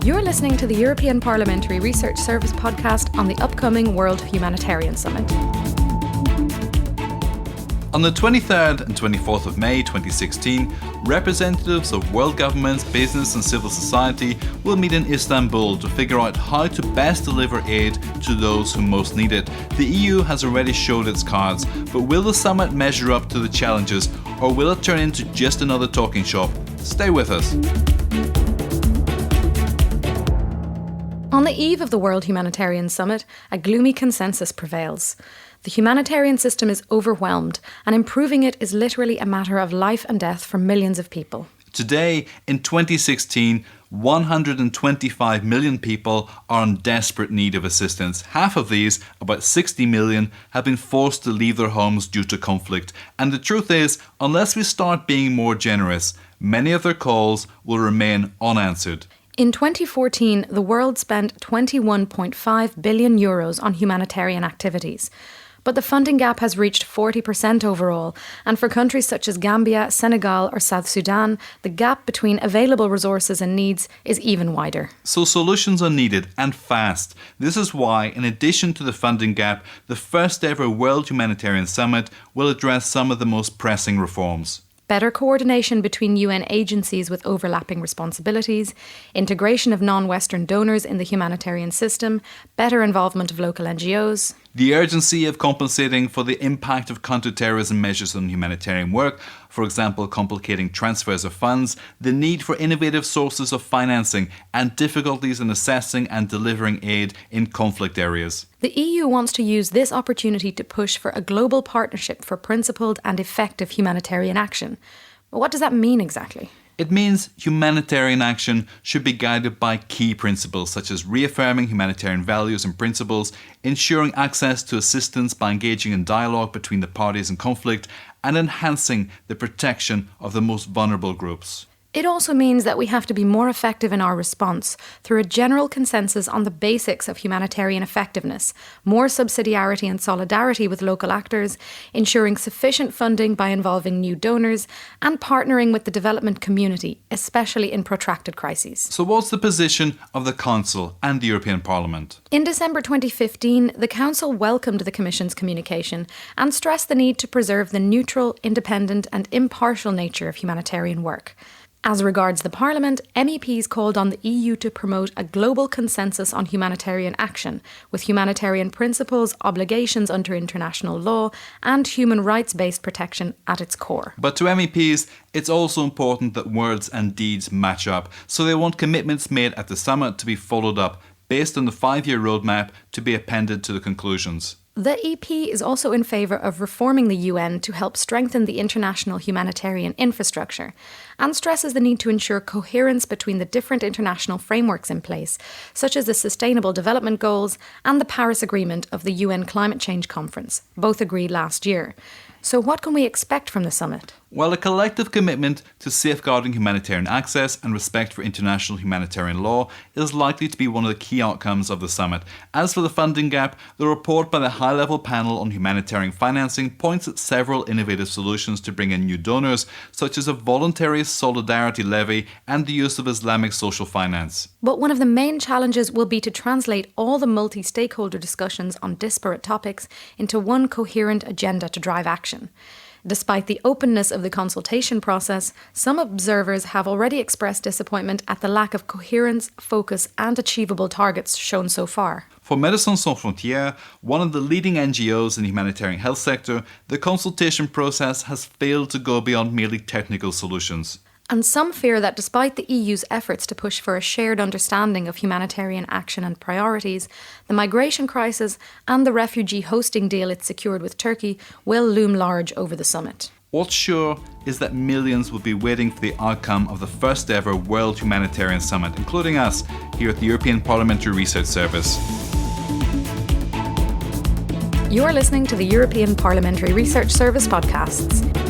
You're listening to the European Parliamentary Research Service podcast on the upcoming World Humanitarian Summit. On the 23rd and 24th of May 2016, representatives of world governments, business and civil society will meet in Istanbul to figure out how to best deliver aid to those who most need it. The EU has already showed its cards, but will the summit measure up to the challenges, or will it turn into just another talking shop? Stay with us. On the eve of the World Humanitarian Summit, a gloomy consensus prevails. The humanitarian system is overwhelmed, and improving it is literally a matter of life and death for millions of people. Today, in 2016, 125 million people are in desperate need of assistance. Half of these, about 60 million, have been forced to leave their homes due to conflict. And the truth is, unless we start being more generous, many of their calls will remain unanswered. In 2014, the world spent €21.5 billion on humanitarian activities. But the funding gap has reached 40% overall, and for countries such as Gambia, Senegal or South Sudan, the gap between available resources and needs is even wider. So solutions are needed, and fast. This is why, in addition to the funding gap, the first ever World Humanitarian Summit will address some of the most pressing reforms. Better coordination between UN agencies with overlapping responsibilities, integration of non-Western donors in the humanitarian system, better involvement of local NGOs. The urgency of compensating for the impact of counter-terrorism measures on humanitarian work, for example, complicating transfers of funds, the need for innovative sources of financing, and difficulties in assessing and delivering aid in conflict areas. The EU wants to use this opportunity to push for a global partnership for principled and effective humanitarian action. What does that mean exactly? It means humanitarian action should be guided by key principles such as reaffirming humanitarian values and principles, ensuring access to assistance by engaging in dialogue between the parties in conflict, and enhancing the protection of the most vulnerable groups. It also means that we have to be more effective in our response through a general consensus on the basics of humanitarian effectiveness, more subsidiarity and solidarity with local actors, ensuring sufficient funding by involving new donors, and partnering with the development community, especially in protracted crises. So what's the position of the Council and the European Parliament? In December 2015, the Council welcomed the Commission's communication and stressed the need to preserve the neutral, independent and impartial nature of humanitarian work. As regards the Parliament, MEPs called on the EU to promote a global consensus on humanitarian action, with humanitarian principles, obligations under international law, and human rights-based protection at its core. But to MEPs, it's also important that words and deeds match up, so they want commitments made at the summit to be followed up, based on the 5-year roadmap to be appended to the conclusions. The EP is also in favour of reforming the UN to help strengthen the international humanitarian infrastructure, and stresses the need to ensure coherence between the different international frameworks in place, such as the Sustainable Development Goals and the Paris Agreement of the UN Climate Change Conference, both agreed last year. So what can we expect from the summit? Well, a collective commitment to safeguarding humanitarian access and respect for international humanitarian law is likely to be one of the key outcomes of the summit. As for the funding gap, the report by the high-level panel on humanitarian financing points at several innovative solutions to bring in new donors, such as a voluntary solidarity levy and the use of Islamic social finance. But one of the main challenges will be to translate all the multi-stakeholder discussions on disparate topics into one coherent agenda to drive action. Despite the openness of the consultation process, some observers have already expressed disappointment at the lack of coherence, focus and achievable targets shown so far. For Médecins Sans Frontières, one of the leading NGOs in the humanitarian health sector, the consultation process has failed to go beyond merely technical solutions. And some fear that despite the EU's efforts to push for a shared understanding of humanitarian action and priorities, the migration crisis and the refugee hosting deal it secured with Turkey will loom large over the summit. What's sure is that millions will be waiting for the outcome of the first ever World Humanitarian Summit, including us here at the European Parliamentary Research Service. You are listening to the European Parliamentary Research Service podcasts.